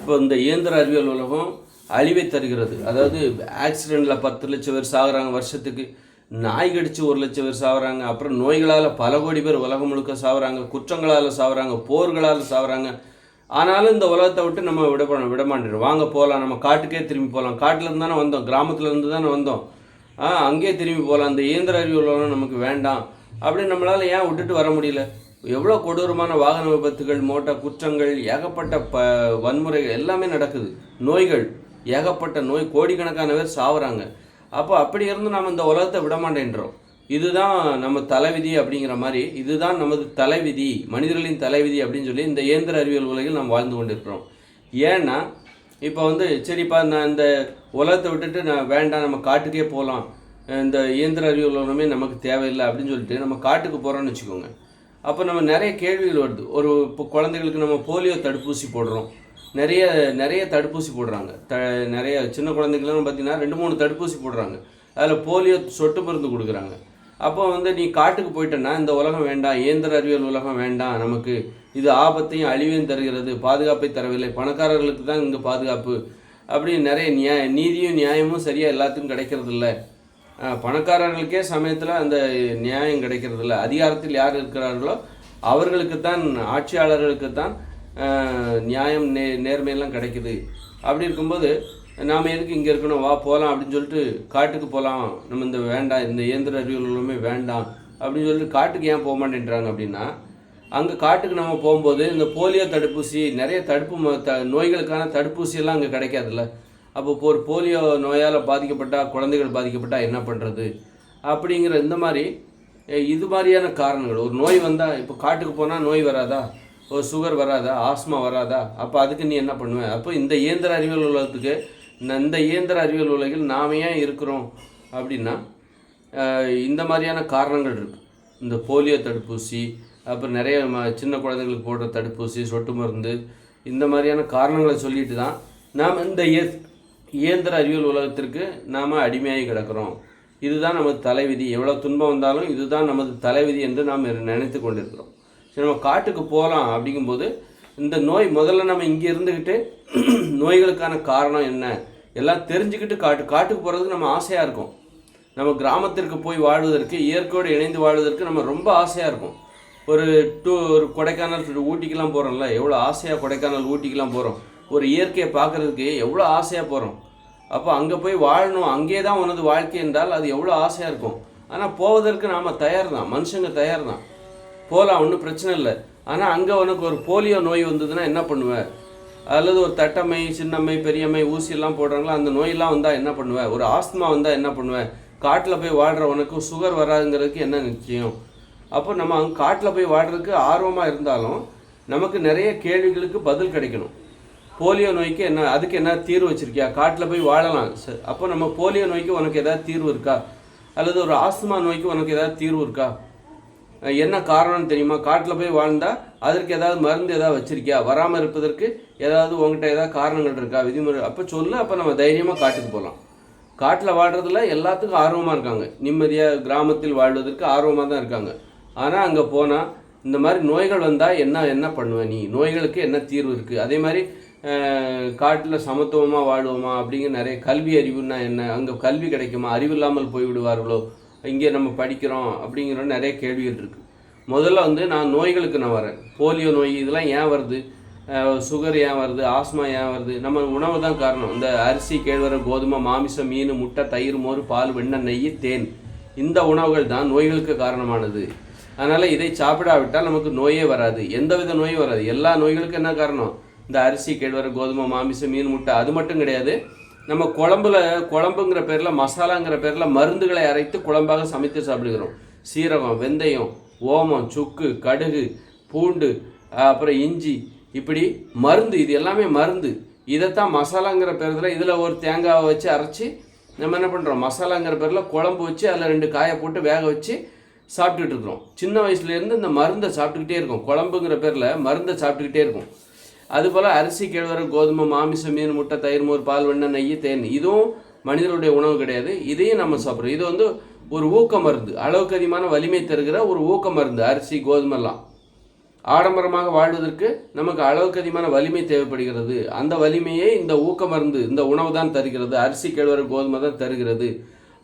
இப்போ இந்த இயந்திர அறிவியல் உலகம் அழிவை தருகிறது. அதாவது ஆக்சிடெண்ட்டில் 10 லட்சம் பேர் சாகுறாங்க வருஷத்துக்கு, நாய் கடிச்சு 1 லட்சம் பேர் சாகுறாங்க, அப்புறம் நோய்களால் பல கோடி பேர் உலகம் முழுக்க சாகுறாங்க, குற்றங்களால் சாகுறாங்க, போர்களால் சாகுறாங்க. ஆனாலும் இந்த உலகத்தை விட்டு நம்ம விட மாட்டேறோம். வாங்க போகலாம், நம்ம காட்டுக்கே திரும்பி போகலாம், காட்டிலேருந்து தானே வந்தோம், கிராமத்துலேருந்து தானே வந்தோம், அங்கேயே திரும்பி போகலாம், இந்த இயந்திர அறிவியல் உலகம் நமக்கு வேண்டாம் அப்படின்னு நம்மளால் ஏன் விட்டுட்டு வர முடியல? எவ்வளோ கொடூரமான வாகன விபத்துகள், மோட்டார் குற்றங்கள், ஏகப்பட்ட வன்முறைகள் எல்லாமே நடக்குது, நோய்கள், ஏகப்பட்ட நோய், கோடிக்கணக்கான பேர் சாவுறாங்க. அப்போ அப்படி இருந்து நாம் இந்த உலகத்தை விட மாட்டேன்றோம். இதுதான் நம்ம தலைவிதி அப்படிங்கிற மாதிரி, இதுதான் நமது தலைவிதி, மனிதர்களின் தலைவிதி அப்படின்னு சொல்லி இந்த இயந்திர அறிவியல் உலகில் நாம் வாழ்ந்து கொண்டிருக்கிறோம். ஏன்னா இப்போ சரிப்பா நான் இந்த உலகத்தை விட்டுட்டு நான் வேண்டாம், நம்ம காட்டுக்கே போகலாம், இந்த இயந்திர அறிவியல் உலகமே நமக்கு தேவையில்லை அப்படின்னு சொல்லிட்டு நம்ம காட்டுக்கு போகிறோன்னு வச்சுக்கோங்க. அப்போ நம்ம நிறைய கேள்விகள் வருது. இப்போ குழந்தைகளுக்கு நம்ம போலியோ தடுப்பூசி போடுறோம், நிறைய தடுப்பூசி போடுறாங்க. நிறைய சின்ன குழந்தைகளும் பார்த்திங்கன்னா 2-3 தடுப்பூசி போடுறாங்க. அதில் போலியோ சொட்டு மருந்து கொடுக்குறாங்க. அப்போ நீ காட்டுக்கு போயிட்டேன்னா இந்த உலகம் வேண்டாம், இயந்திர அறிவியல் உலகம் வேண்டாம், நமக்கு இது ஆபத்தையும் அழிவையும் தருகிறது, பாதுகாப்பை தரவில்லை, பணக்காரர்களுக்கு தான் இங்கே பாதுகாப்பு அப்படி நிறைய நீதியும் நியாயமும் சரியாக எல்லாத்துக்கும் கிடைக்கிறது இல்லை, பணக்காரர்களுக்கே சமயத்தில் அந்த நியாயம் கிடைக்கிறது இல்லை, அதிகாரத்தில் யார் இருக்கிறார்களோ அவர்களுக்குத்தான், ஆட்சியாளர்களுக்குத்தான் நியாயம் நேர்மையெல்லாம் கிடைக்குது. அப்படி இருக்கும்போது நாம் எதுக்கு இங்கே இருக்கணும், வா போகலாம் அப்படின்னு சொல்லிட்டு காட்டுக்கு போகலாம், நம்ம இந்த வேண்டாம், இந்த இயந்திர அறிவியலுமே வேண்டாம் அப்படின்னு சொல்லிட்டு காட்டுக்கு ஏன் போக மாட்டேன்றாங்க அப்படின்னா, அங்கே காட்டுக்கு நம்ம போகும்போது இந்த போலியோ தடுப்பூசி, நிறைய நோய்களுக்கான தடுப்பூசியெல்லாம் அங்கே கிடைக்காதுல்ல. அப்போ ஒரு போலியோ நோயால் பாதிக்கப்பட்டால், குழந்தைகள் பாதிக்கப்பட்டால் என்ன பண்ணுறது அப்படிங்கிற இந்த மாதிரி இது மாதிரியான காரணங்கள். ஒரு நோய் வந்தால், இப்போ காட்டுக்கு போனால் நோய் வராதா, ஒரு சுகர் வராதா, ஆஸ்மா வராதா, அப்போ அதுக்கு நீ என்ன பண்ணுவேன்? அப்போ இந்த இயந்திர அறிவியல் உலகத்துக்கு, இந்த இயந்திர அறிவியல் உலகில் நாம் ஏன் இருக்கிறோம் அப்படின்னா இந்த மாதிரியான காரணங்கள் இருக்குது. இந்த போலியோ தடுப்பூசி, அப்புறம் நிறைய சின்ன குழந்தைங்களுக்கு போடுற தடுப்பூசி, சொட்டு மருந்து, இந்த மாதிரியான காரணங்களை சொல்லிட்டு தான் நாம் இந்த இயந்திர அறிவியல் உலகத்திற்கு நாம் அடிமையாகி கிடக்கிறோம். இதுதான் நமது தலைவிதி, எவ்வளோ துன்பம் வந்தாலும் இதுதான் நமது தலைவிதி என்று நாம் நினைத்து கொண்டிருக்கிறோம். சரி, நம்ம காட்டுக்கு போகலாம் அப்படிங்கும்போது இந்த நோய் முதல்ல நம்ம இங்கே இருந்துக்கிட்டு நோய்களுக்கான காரணம் என்ன எல்லாம் தெரிஞ்சுக்கிட்டு காட்டுக்கு போகிறதுக்கு நம்ம ஆசையாக இருக்கும். நம்ம கிராமத்திற்கு போய் வாழ்வதற்கு, இயற்கையோடு இணைந்து வாழ்வதற்கு நம்ம ரொம்ப ஆசையாக இருக்கும். ஒரு கொடைக்கானல், ஊட்டிக்கெலாம் போகிறோம்ல, எவ்வளோ ஆசையாக கொடைக்கானல், ஊட்டிக்கெலாம் போகிறோம், ஒரு இயற்கையை பார்க்குறதுக்கு எவ்வளோ ஆசையாக போகிறோம். அப்போ அங்கே போய் வாழணும், அங்கே தான் உனது வாழ்க்கை என்றால் அது எவ்வளோ ஆசையாக இருக்கும். ஆனால் போவதற்கு நாம் தயார் தான், மனுஷங்க தயார் தான், போகலாம், ஒன்றும் பிரச்சனை இல்லை. ஆனால் அங்கே உனக்கு ஒரு போலியோ நோய் வந்ததுன்னா என்ன பண்ணுவேன்? அல்லது ஒரு தட்டம்மை, சின்னம்மை, பெரியம்மை, ஊசியெல்லாம் போடுறாங்களா, அந்த நோயெல்லாம் வந்தால் என்ன பண்ணுவேன்? ஒரு ஆஸ்துமா வந்தால் என்ன பண்ணுவேன்? காட்டில் போய் வாழ்கிற உனக்கு சுகர் வராதுங்கிறதுக்கு என்ன நிச்சயம்? அப்போ நம்ம அங்கே காட்டில் போய் வாழ்கிறதுக்கு ஆர்வமாக இருந்தாலும் நமக்கு நிறைய கேள்விகளுக்கு பதில் கிடைக்கணும். போலியோ நோய்க்கு என்ன, அதுக்கு என்ன தீர்வு வச்சுருக்கியா? காட்டில் போய் வாழலாம், அப்போ நம்ம போலியோ நோய்க்கு உனக்கு ஏதாவது தீர்வு இருக்கா? அல்லது ஒரு ஆஸ்துமா நோய்க்கு உனக்கு ஏதாவது தீர்வு இருக்கா? என்ன காரணம்னு தெரியுமா? காட்டில் போய் வாழ்ந்தால் அதற்கு ஏதாவது மருந்து ஏதாவது வச்சுருக்கியா? வராமல் இருப்பதற்கு ஏதாவது உங்கள்கிட்ட ஏதாவது காரணங்கள் இருக்கா, விதிமுறை? அப்போ சொல்லு, அப்போ நம்ம தைரியமாக காட்டுக்கு போகலாம். காட்டில் வாழ்கிறதுல எல்லாத்துக்கும் ஆர்வமாக இருக்காங்க, நிம்மதியாக கிராமத்தில் வாழ்வதற்கு ஆர்வமாக தான் இருக்காங்க. ஆனால் அங்கே போனால் இந்த மாதிரி நோய்கள் வந்தால் என்ன பண்ணுவேன் நீ? நோய்களுக்கு என்ன தீர்வு இருக்குது? அதே மாதிரி காட்டில் சமத்துவமாக வாழ்வோமா அப்படிங்கிற நிறைய கல்வி அறிவுன்னா என்ன, அங்கே கல்வி கிடைக்குமா, அறிவில்லாமல் போய்விடுவார்களோ, இங்கே நம்ம படிக்கிறோம் அப்படிங்கிற நிறைய கேள்விகள் இருக்குது. முதல்ல நான் நோய்களுக்கு நான் வரேன். போலியோ நோய் இதெல்லாம் ஏன் வருது, சுகர் ஏன் வருது, ஆஸ்மா ஏன் வருது? நம்ம உணவு தான் காரணம். இந்த அரிசி, கேழ்வரகு, கோதுமை, மாமிசம், மீன், முட்டை, தயிர், மோர், பால், வெண்ணெய், நெய், தேன், இந்த உணவுகள் தான் நோய்களுக்கு காரணமானது. அதனால் இதை சாப்பிடாவிட்டால் நமக்கு நோயே வராது, எந்தவித நோயும் வராது. எல்லா நோய்களுக்கும் என்ன காரணம்? இந்த அரிசி, கேழ்வரகு, கோதுமை, மாமிசம், மீன், முட்டை. அது மட்டும் கிடையாது, நம்ம குழம்புங்கிற பேரில், மசாலாங்கிற பேரில் மருந்துகளை அரைத்து குழம்பாக சமைத்து சாப்பிடுகிறோம். சீரகம், வெந்தயம், ஓமம், சுக்கு, கடுகு, பூண்டு, அப்புறம் இஞ்சி, இப்படி மருந்து, இது எல்லாமே மருந்து. இதைத்தான் மசாலாங்கிற பேரில், இதில் ஒரு தேங்காவை வச்சு அரைச்சி நம்ம என்ன பண்ணுறோம், மசாலாங்கிற பேரில் குழம்பு வச்சு அதில் 2 காயை போட்டு வேக வச்சு சாப்பிட்டுட்டு இருக்கிறோம். சின்ன வயசுலேருந்து இந்த மருந்தை சாப்பிட்டுக்கிட்டே இருக்கும், குழம்புங்கிற பேரில் மருந்தை சாப்பிட்டுக்கிட்டே இருக்கும். அதுபோல் அரிசி, கேழ்வரகு, கோதுமை, மாமிசம், மீன், முட்டை, தயிர், மோர், பால், வெண்ணெய், நெய், தேன், இதுவும் மனிதனுடைய உணவு கிடையாது. இதையும் நம்ம சாப்பிட்றோம். இது ஒரு ஊக்க மருந்து, அளவுக்கு அதிகமான வலிமை தருகிற ஒரு ஊக்க மருந்து, அரிசி, கோதுமைலாம். ஆடம்பரமாக வாழ்வதற்கு நமக்கு அளவுக்கு அதிகமான வலிமை தேவைப்படுகிறது. அந்த வலிமையை இந்த ஊக்க மருந்து, இந்த உணவு தான் தருகிறது. அரிசி, கேழ்வரகு, கோதுமை தான் தருகிறது.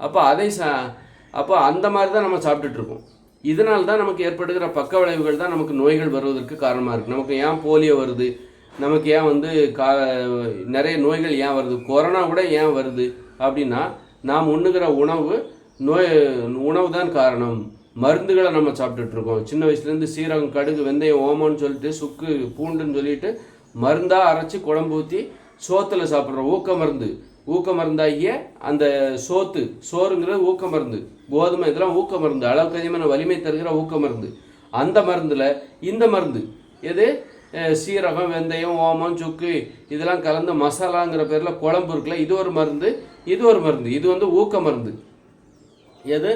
அப்போ அந்த மாதிரி தான் நம்ம சாப்பிட்டுட்ருக்கோம். இதனால தான் நமக்கு ஏற்படுகிற பக்க விளைவுகள் தான் நமக்கு நோய்கள் வருவதற்கு காரணமாக இருக்குது. நமக்கு ஏன் போலியோ வருது, நமக்கு ஏன் நிறைய நோய்கள் ஏன் வருது, கொரோனா கூட ஏன் வருது அப்படின்னா நாம் உண்ணுகிற உணவு தான் காரணம். மருந்துகளை நம்ம சாப்பிட்டுட்ருக்கோம். சின்ன வயசுலேருந்து சீரகம், கடுகு, வெந்தயம், ஓமம்னு சொல்லிட்டு, சுக்கு, பூண்டுன்னு சொல்லிட்டு மருந்தாக அரைச்சி குழம்பு ஊற்றி சோத்தில் சாப்பிட்றோம். ஊக்க மருந்தாகிய அந்த சோறுங்கிறது ஊக்க மருந்து. கோதுமை இதெல்லாம் ஊக்க மருந்து, அளவுக்கு அதிகமான வலிமை தருகிற ஊக்க மருந்து. அந்த மருந்தில் இந்த மருந்து எது, சீரகம், வெந்தயம், ஓமம், சுக்கு இதெல்லாம் கலந்து மசாலாங்கிற பேரில் குழம்பு இருக்குல்ல, இது ஒரு மருந்து. இது ஊக்க மருந்து. எது,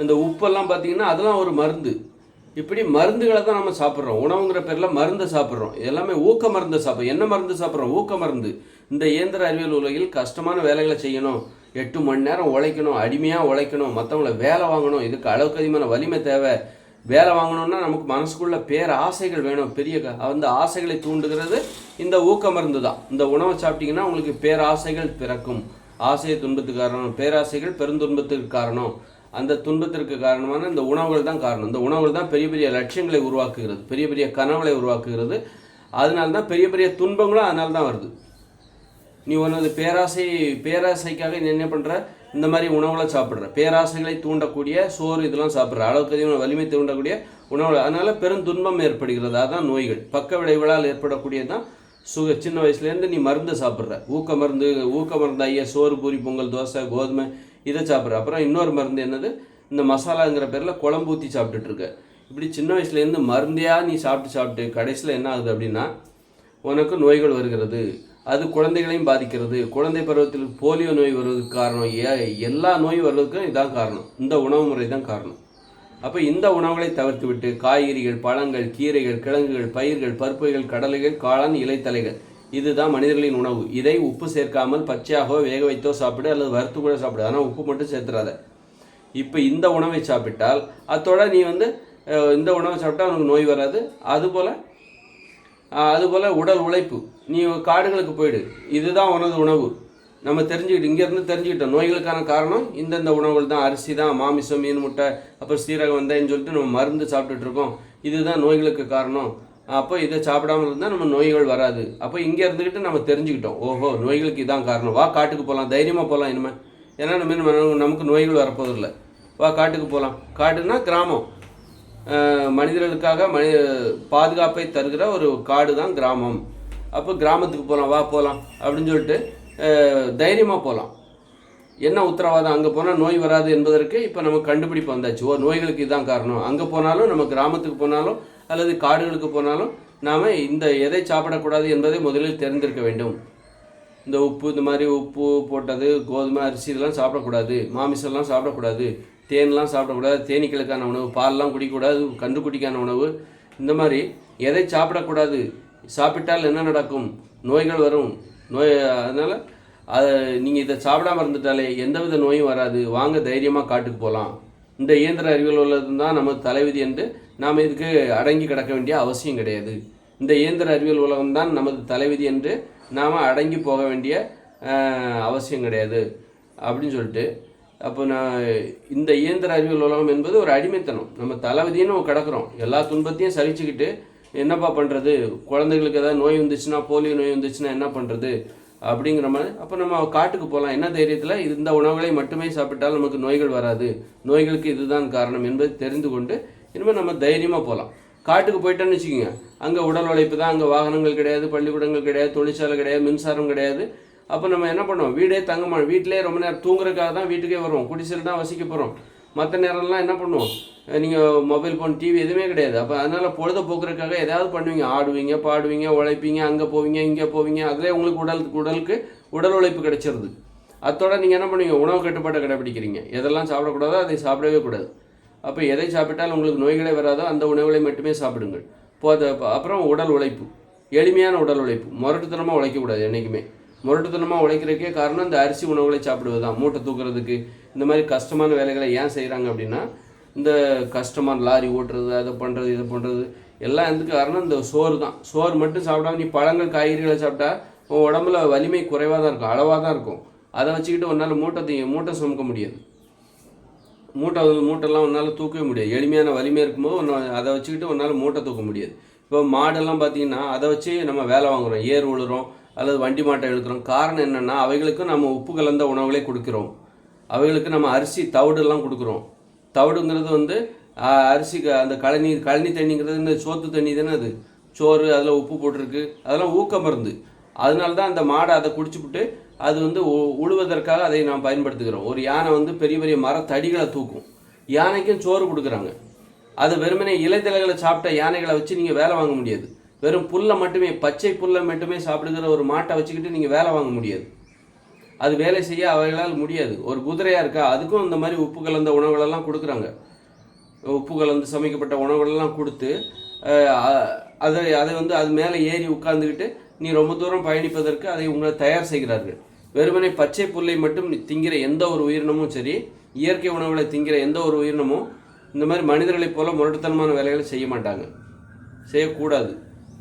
இந்த உப்பெல்லாம் பார்த்தீங்கன்னா அதெல்லாம் ஒரு மருந்து. இப்படி மருந்துகளை தான் நம்ம சாப்பிட்றோம். உணவுங்கிற பேரில் மருந்து சாப்பிட்றோம். எல்லாமே ஊக்க மருந்து சாப்பிட்றோம். என்ன மருந்து சாப்பிட்றோம்? ஊக்க மருந்து. இந்த இயந்திர அறிவியல் உலகில் கஷ்டமான வேலைகளை செய்யணும், 8 மணி நேரம் உழைக்கணும், அடிமையாக உழைக்கணும், மற்றவங்கள வேலை வாங்கணும், இதுக்கு அளவுக்கு அதிகமான வலிமை தேவை. வேலை வாங்கணும்னா நமக்கு மனசுக்குள்ள ஆசைகள் வேணும். அந்த ஆசைகளை தூண்டுகிறது இந்த ஊக்க மருந்து தான். இந்த உணவை சாப்பிட்டீங்கன்னா உங்களுக்கு பேராசைகள் பிறக்கும். ஆசையை துன்பத்துக்கு காரணம், பேராசைகள் பெருந்துன்பத்துக்கு காரணம். அந்த துன்பத்திற்கு காரணமான இந்த உணவுகள் தான் காரணம். இந்த உணவுகள் தான் பெரிய பெரிய லட்சியங்களை உருவாக்குகிறது, பெரிய பெரிய கனவுகளை உருவாக்குகிறது. அதனால தான் பெரிய பெரிய துன்பங்களும் அதனால தான் வருது. நீ ஒன்று பேராசைக்காக நீ என்ன பண்ணுற, இந்த மாதிரி உணவுகளை சாப்பிட்ற, பேராசைகளை தூண்டக்கூடிய சோறு இதெல்லாம் சாப்பிட்ற, அளவுக்கு அதிகமான வலிமை தூண்டக்கூடிய உணவுகள், அதனால பெரும் துன்பம் ஏற்படுகிறது. அதுதான் நோய்கள். பக்க விளைவுகளால் ஏற்படக்கூடியது தான் சின்ன வயசுலேருந்து நீ மருந்து சாப்பிட்ற, ஊக்க மருந்தாகிய சோறு, பூரி, பொங்கல், தோசை, கோதுமை இதை சாப்பிட்ற. அப்புறம் இன்னொரு மருந்து என்னது, இந்த மசாலாங்கிற பேரில் குழம்பு ஊற்றி சாப்பிட்டுட்டு இருக்க. இப்படி சின்ன வயசுலேருந்து மருந்தையாக நீ சாப்பிட்டு கடைசியில் என்ன ஆகுது அப்படின்னா உனக்கு நோய்கள் வருகிறது. அது குழந்தைகளையும் பாதிக்கிறது. குழந்தை பருவத்தில் போலியோ நோய் வருவதற்கு காரணம், எல்லா நோய் வருவதற்கும் இதான் காரணம், இந்த உணவு முறை தான் காரணம். அப்போ இந்த உணவுகளை தவிர்த்து விட்டு காய்கறிகள், பழங்கள், கீரைகள், கிழங்குகள், பயிர்கள், பருப்புகள், கடலைகள், காளான், இலைத்தலைகள் இதுதான் மனிதர்களின் உணவு. இதை உப்பு சேர்க்காமல் பச்சையாகவோ வேக வைத்தோ சாப்பிடு, அல்லது வறுத்து கூட சாப்பிடு. ஆனால் உப்பு மட்டும் சேர்த்துறாத. இப்போ இந்த உணவை சாப்பிட்டால் அதோட நீ இந்த உணவை சாப்பிட்டா உனக்கு நோய் வராது. அதுபோல் உடல் உழைப்பு, நீ காடுகளுக்கு போயிடு, இதுதான் உனது உணவு. நம்ம இங்கேருந்து தெரிஞ்சுக்கிட்டோம் நோய்களுக்கான காரணம் இந்தந்த உணவுகள் தான். அரிசி தான், மாமிசம், மீன், முட்டை, அப்புறம் சீரகம், வெந்தயம்னு சொல்லிட்டு நம்ம மருந்து சாப்பிட்டுட்ருக்கோம். இதுதான் நோய்களுக்கு காரணம். அப்போ இதை சாப்பிடாமல் இருந்தால் நம்ம நோய்கள் வராது. அப்போ இங்கே இருந்துக்கிட்டு நம்ம தெரிஞ்சுக்கிட்டோம், ஓஹோ நோய்களுக்கு இதான் காரணம். வா காட்டுக்கு போகலாம், தைரியமாக போகலாம் இனிமேல். ஏன்னா நமக்கு நோய்கள் வரப்போதில்லை. வா காட்டுக்கு போகலாம். காட்டுன்னா கிராமம், மனிதர்களுக்காக பாதுகாப்பை தருகிற ஒரு காடு தான் கிராமம். அப்போ கிராமத்துக்கு போகலாம், வா போகலாம் அப்படின்னு சொல்லிட்டு தைரியமாக போகலாம். என்ன உத்தரவாதம், அங்கே போனால் நோய் வராது என்பதற்கு இப்போ நமக்கு கண்டுபிடிப்பு வந்தாச்சு. நோய்களுக்கு இதுதான் காரணம். அங்கே போனாலும், நம்ம கிராமத்துக்கு போனாலும் அல்லது காடுகளுக்கு போனாலும் நாம் எதை சாப்பிடக்கூடாது என்பதை முதலில் தெரிந்திருக்க வேண்டும். இந்த மாதிரி உப்பு போட்டது, கோதுமை, அரிசி இதெல்லாம் சாப்பிடக்கூடாது. மாமிசம்லாம் சாப்பிடக்கூடாது. தேன்லாம் சாப்பிடக்கூடாது. தேனீக்களுக்கான உணவு. பால்லாம் குடிக்கக்கூடாது. கன்றுக்குட்டிக்கான உணவு. இந்த மாதிரி எதை சாப்பிடக்கூடாது, சாப்பிட்டால் என்ன நடக்கும், நோய்கள் வரும். அதனால் நீங்கள் இதை சாப்பிடாமல் இருந்துட்டாலே எந்தவித நோயும் வராது. வாங்க தைரியமாக காட்டுக்கு போகலாம். இந்த இயந்திர அறிவியல் உள்ளது தான் நமது தலைவிதி என்று நாம் இதுக்கு அடங்கி கிடக்க வேண்டிய அவசியம் கிடையாது. இந்த இயந்திர அறிவியல் உலகம் தான் நமது தலைவிதி என்று நாம் அடங்கி போக வேண்டிய அவசியம் கிடையாது அப்படின்னு சொல்லிட்டு, அப்போ இந்த இயந்திர அறிவியல் உலகம் என்பது ஒரு அடிமைத்தனம். நம்ம தலைவிதின்னு கிடக்கிறோம். எல்லா துன்பத்தையும் சகிச்சுக்கிட்டு என்னப்பா பண்ணுறது, குழந்தைகளுக்கு ஏதாவது நோய் வந்துச்சுன்னா, போலியோ நோய் வந்துச்சுன்னா என்ன பண்ணுறது அப்படிங்கிற மாதிரி. அப்போ நம்ம காட்டுக்கு போகலாம். என்ன தைரியத்தில் இந்த உணவுகளை மட்டுமே சாப்பிட்டால் நமக்கு நோய்கள் வராது, நோய்களுக்கு இதுதான் காரணம் என்பதை தெரிந்து கொண்டு இனிமேல் நம்ம தைரியமாக போகலாம். காட்டுக்கு போயிட்டோன்னு வச்சுக்கோங்க, அங்கே உடல் உழைப்பு தான். அங்கே வாகனங்கள் கிடையாது, பள்ளிக்கூடங்கள் கிடையாது, தொழிற்சாலை கிடையாது, மின்சாரம் கிடையாது. அப்போ நம்ம என்ன பண்ணுவோம், வீடே தங்கமான வீட்டிலே ரொம்ப நேரம் தூங்குறதுக்காக தான் வீட்டுக்கே வருவோம். குடிசையில் தான் வசிக்க போகிறோம். மற்ற நேரம்லாம் என்ன பண்ணுவோம், நீங்கள் மொபைல் ஃபோன், டிவி எதுவுமே கிடையாது. அப்போ அதனால் பொழுத போக்குறதுக்காக ஏதாவது பண்ணுவீங்க, ஆடுவீங்க, பாடுவீங்க, உழைப்பீங்க, அங்கே போவீங்க, இங்கே போவீங்க. அதிலே உங்களுக்கு உடல் உழைப்பு கிடைச்சிருது. அதோட நீங்கள் என்ன பண்ணுவீங்க, உணவு கட்டுப்பாட்டை கடைப்பிடிக்கிறீங்க. எதெல்லாம் சாப்பிடக்கூடாதோ அதை சாப்பிடவே கூடாது. அப்போ எதை சாப்பிட்டால் உங்களுக்கு நோய்களே வராதோ அந்த உணவுகளை மட்டுமே சாப்பிடுங்கள். அப்புறம் உடல் உழைப்பு, எளிமையான உடல் உழைப்பு. முரட்டுத்தனமாக உழைக்கக்கூடாது. என்றைக்குமே முரட்டுத்தனமாக உழைக்கிறதுக்கே காரணம் இந்த அரிசி உணவுகளை சாப்பிடுவது தான். மூட்டை தூக்குறதுக்கு இந்த மாதிரி கஷ்டமான வேலைகளை ஏன் செய்கிறாங்க அப்படின்னா, இந்த கஷ்டமான லாரி ஓட்டுறது, அதை பண்ணுறது, இதை பண்ணுறது, எல்லாம் எதுக்கு காரணம் இந்த சோறு தான். சோறு மட்டும் சாப்பிடாம நீ பழங்கள் காய்கறிகளை சாப்பிட்டா உன் உடம்புல வலிமை குறைவாக தான் இருக்கும், அளவாக தான் இருக்கும். அதை வச்சுக்கிட்டு உன்னால் மூட்டை சுமக்க முடியாது. மூட்டைலாம் உன்னால் தூக்கவே முடியாது. எளிமையான வலிமை இருக்கும்போது அதை வச்சுக்கிட்டு உன்னால் மூட்டை தூக்க முடியாது. இப்போ மாடெல்லாம் பார்த்தீங்கன்னா அதை வச்சு நம்ம வேலை வாங்குகிறோம், ஏர் உழுறோம் அல்லது வண்டி மாட்டை இழுக்கிறோம். காரணம் என்னென்னா அவைகளுக்கும் நம்ம உப்பு கலந்த உணவுகளே கொடுக்குறோம். அவைகளுக்கு நம்ம அரிசி தவிடுலாம் கொடுக்குறோம். தவிடுங்கிறது அரிசி அந்த கழனி தண்ணிங்கிறது இந்த சோத்து தண்ணி தானே, அது சோறு, அதில் உப்பு போட்டிருக்கு, அதெல்லாம் ஊக்க மருந்து. அதனால தான் அந்த மாடை அதை குடிச்சுவிட்டு அது உழுவதற்காக அதை நாம் பயன்படுத்துகிறோம். ஒரு யானை பெரிய பெரிய மரத்தடிகளை தூக்கும், யானைக்கும் சோறு கொடுக்குறாங்க. அது வெறுமனே இலைத்தலைகளை சாப்பிட்ட யானைகளை வச்சு நீங்கள் வேலை வாங்க முடியாது. வெறும் புல்லை மட்டுமே, பச்சை புல்லை மட்டுமே சாப்பிடுகிற ஒரு மாட்டை வச்சுக்கிட்டு நீங்கள் வேலை வாங்க முடியாது. அது வேலை செய்ய அவைகளால் முடியாது. ஒரு குதிரையாக இருக்கா, அதுக்கும் இந்த மாதிரி உப்பு கலந்த உணவுகளெல்லாம் கொடுக்குறாங்க. உப்பு கலந்து சமைக்கப்பட்ட உணவுகளெல்லாம் கொடுத்து அதை அது மேலே ஏறி உட்கார்ந்துக்கிட்டு நீ ரொம்ப தூரம் பயணிப்பதற்கு அதை உங்களை தயார் செய்கிறார்கள். வெறுமனை பச்சை புல்லை மட்டும் திங்கிற எந்த ஒரு உயிரினமும் சரி, இயற்கை உணவுகளை திங்கிற எந்த ஒரு உயிரினமும் இந்த மாதிரி மனிதர்களைப் போல முரட்டுத்தனமான வேலைகளை செய்ய மாட்டாங்க, செய்யக்கூடாது.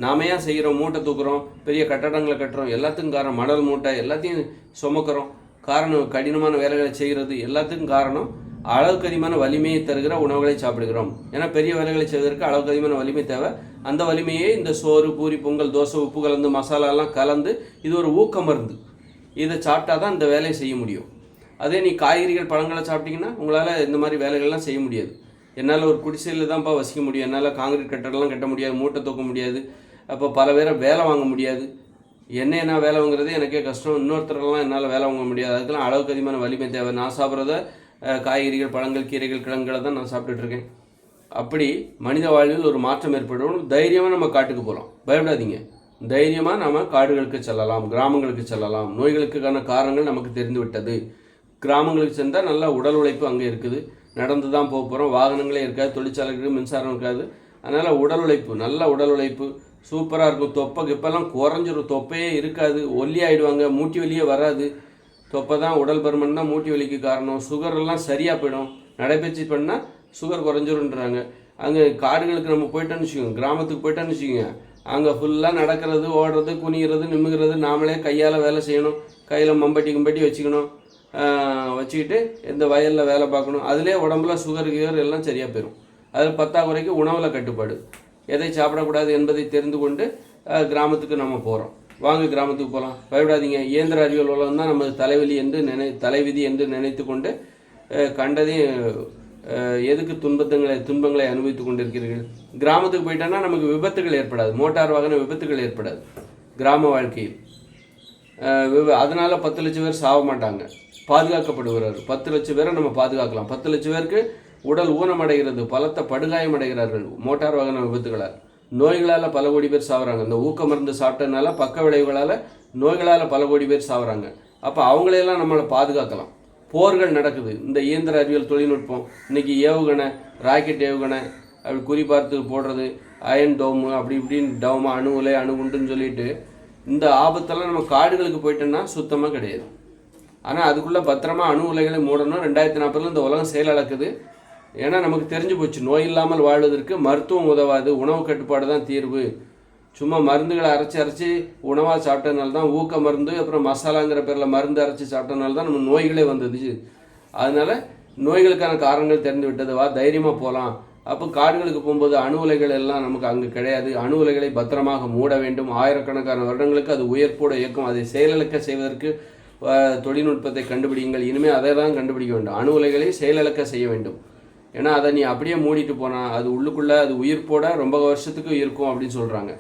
நாம ஏன் செய்கிறோம்? மூட்டை தூக்குறோம், பெரிய கட்டடங்களை கட்டுறோம், எல்லாத்துக்கும் காரணம் மணல் மூட்டை, எல்லாத்தையும் சுமக்கிறோம். காரணம் கடினமான வேலைகளை செய்கிறது. எல்லாத்துக்கும் காரணம் அளவுக்கு அதிகமான வலிமையை தருகிற உணவுகளை சாப்பிடுகிறோம். ஏன்னா பெரிய வேலைகளை செய்வதற்கு அளவுக்கு அதிகமான வலிமை தேவை. அந்த வலிமையே இந்த சோறு, பூரி, பொங்கல், தோசை, உப்பு கலந்து மசாலாலாம் கலந்து இது ஒரு ஊக்க மருந்து. இதை சாப்பிட்டா தான் இந்த வேலையை செய்ய முடியும். அதே நீ காய்கறிகள் பழங்களை சாப்பிட்டீங்கன்னா உங்களால் இந்த மாதிரி வேலைகள்லாம் செய்ய முடியாது. என்னால் ஒரு குடிசையில் தான்ப்பா வசிக்க முடியும், என்னால் காங்கிரீட் கட்டடம்லாம் கட்ட முடியாது, மூட்டை தூக்க முடியாது, அப்போ பல பேரை வேலை வாங்க முடியாது. என்ன வேலை வாங்குறதே எனக்கே கஷ்டம், இன்னொருத்தரெல்லாம் என்னால் வேலை வாங்க முடியாது. அதுக்கெல்லாம் அளவுக்கு அதிகமான வலிமை தேவை. நான் சாப்பிட்றத காய்கறிகள், பழங்கள், கீரைகள், கிழங்குகளை தான் நான் சாப்பிட்டுட்ருக்கேன். அப்படி மனித வாழ்வில் ஒரு மாற்றம் ஏற்படணும். தைரியமாக நம்ம காட்டுக்கு போகலாம், பயப்படாதீங்க. தைரியமாக நம்ம காடுகளுக்கு செல்லலாம், கிராமங்களுக்கு செல்லலாம். நோய்களுக்கான காரணங்கள் நமக்கு தெரிந்து விட்டது. கிராமங்களுக்கு சென்றால் நல்ல உடல் உழைப்பு அங்கே இருக்குது, நடந்து தான் போக போகிறோம், வாகனங்களே இருக்காது, தொழிற்சாலைகளுக்கு மின்சாரம் இருக்காது. அதனால் உடல் உழைப்பு, நல்ல உடல் உழைப்பு சூப்பராக இருக்கும். தொப்பை கிப்பெல்லாம் குறைஞ்சிரும், தொப்பையே இருக்காது, ஒல்லியாகிடுவாங்க, மூட்டி வலியே வராது. தொப்பை தான் உடல் பருமன் தான் மூட்டி வலிக்கு காரணம். சுகரெல்லாம் சரியாக போயிடும். நடைபயிற்சி பண்ணால் சுகர் குறைஞ்சிருன்றாங்க. அங்கே காடுகளுக்கு நம்ம போயிட்டோன்னு வச்சுக்கோங்க, கிராமத்துக்கு போயிட்டோன்னு வச்சுக்கோங்க, அங்கே ஃபுல்லாக நடக்கிறது, ஓடுறது, குனிகிறது, நிமிகிறது, நாமளே கையால் வேலை செய்யணும். கையில் மம்பட்டி வச்சுக்கணும், வச்சுக்கிட்டு இந்த வயலில் வேலை பார்க்கணும். அதிலே உடம்புல சுகர் எல்லாம் சரியாக போயிடும். அதில் பத்தாக்குறைக்கு உணவில் கட்டுப்பாடு, எதை சாப்பிடக்கூடாது என்பதை தெரிந்து கொண்டு கிராமத்துக்கு நம்ம போகிறோம். வாங்க கிராமத்துக்கு போகலாம், பயப்படாதீங்க. இயந்திர அறிவியல் உலகம் தான் நமது தலைவிதி என்று நினைத்து கொண்டு கண்டதையும் எதுக்கு துன்பங்களை அனுபவித்து கொண்டிருக்கிறீர்கள். கிராமத்துக்கு போயிட்டோன்னா நமக்கு விபத்துகள் ஏற்படாது, மோட்டார் வாகன விபத்துகள் ஏற்படாது கிராம வாழ்க்கையில். அதனால் 10 லட்சம் பேர் சாக மாட்டாங்க, பாதுகாக்கப்படுகிறார்கள். 10 லட்சம் பேரை நம்ம பாதுகாக்கலாம். 10 லட்சம் பேருக்கு உடல் ஊனமடைகிறது, பலத்த படுகாயம் அடைகிறார்கள் மோட்டார் வாகன விபத்துகளால். நோய்களால் பல கோடி பேர் சாகுறாங்க. இந்த ஊக்க மருந்து சாப்பிட்டதுனால பக்க விளைவுகளால் நோய்களால் பல கோடி பேர் சாகுறாங்க. அப்போ அவங்களையெல்லாம் நம்மளை பாதுகாக்கலாம். போர்கள் நடக்குது. இந்த இயந்திர அறிவியல் தொழில்நுட்பம் இன்றைக்கி ஏவுகணை, ராக்கெட் ஏவுகணை, அப்படி குறிப்பார்த்து போடுறது, அயன் டோமு, அப்படி இப்படின்னு டவுமா, அணு உலை, அணுகுண்டுன்னு சொல்லிட்டு இந்த ஆபத்தெல்லாம் நம்ம காடுகளுக்கு போயிட்டோன்னா சுத்தமாக கிடையாது. ஆனால் அதுக்குள்ளே பத்திரமா அணு உலைகளை மூடணும். 2040 இந்த உலகம் செயலிழக்குது. ஏன்னா நமக்கு தெரிஞ்சு போச்சு, நோய் இல்லாமல் வாழ்வதற்கு மருத்துவம் உதவாது, உணவு கட்டுப்பாடு தான் தீர்வு. சும்மா மருந்துகளை அரைச்சி உணவாக சாப்பிட்டதுனால தான், ஊக்க மருந்து அப்புறம் மசாலாங்கிற பேரில் மருந்து அரைச்சி சாப்பிட்டதுனால தான் நம்ம நோய்களே வந்தது. அதனால் நோய்களுக்கான காரணங்கள் தெரிந்து விட்டது. வா தைரியமாக போகலாம். அப்போ காடுகளுக்கு போகும்போது அணு உலைகள் எல்லாம் நமக்கு அங்கே கிடையாது. அணு உலைகளை பத்திரமாக மூட வேண்டும். ஆயிரக்கணக்கான வருடங்களுக்கு அது உயர்ப்போட இயக்கம். அதை செயலிழக்க செய்வதற்கு தொழில்நுட்பத்தை கண்டுபிடிங்கள். இனிமேல் அதை தான் கண்டுபிடிக்க வேண்டும். அணு உலைகளை செயலிழக்க செய்ய வேண்டும். ஏன்னா அதை நீ அப்படியே மூடிட்டு போனால் அது உள்ளுக்குள்ளே அது உயிர்ப்போட ரொம்ப வருஷத்துக்கு இருக்கும் அப்படின்னு சொல்கிறாங்க.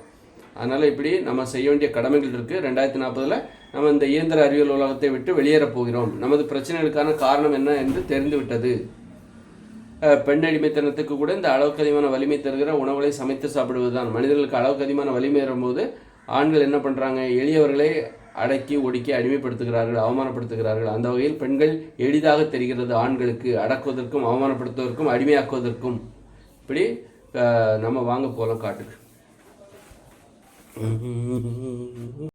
அதனால் இப்படி நம்ம செய்ய வேண்டிய கடமைகள் இருக்குது. 2040 நம்ம இந்த இயந்திர அறிவியல் உலகத்தை விட்டு வெளியேறப் போகிறோம். நமது பிரச்சனைகளுக்கான காரணம் என்ன என்று தெரிந்து விட்டது. பெண் அடிமைத்தனத்துக்கு கூட இந்த அளவுக்கு அதிகமான வலிமை தருகிற உணவுகளை சமைத்து சாப்பிடுவது தான். மனிதர்களுக்கு அளவுக்கு அதிகமான வலிமை வரும்போது ஆண்கள் என்ன பண்ணுறாங்க? எளியவர்களை அடக்கி ஒடுக்கி அடிமைப்படுத்துகிறார்கள், அவமானப்படுத்துகிறார்கள். அந்த வகையில் பெண்கள் எளிதாக தெரிகிறது ஆண்களுக்கு, அடக்குவதற்கும் அவமானப்படுத்துவதற்கும் அடிமையாக்குவதற்கும். இப்படி நம்ம வாங்க போகலாம் காட்டுக்கு.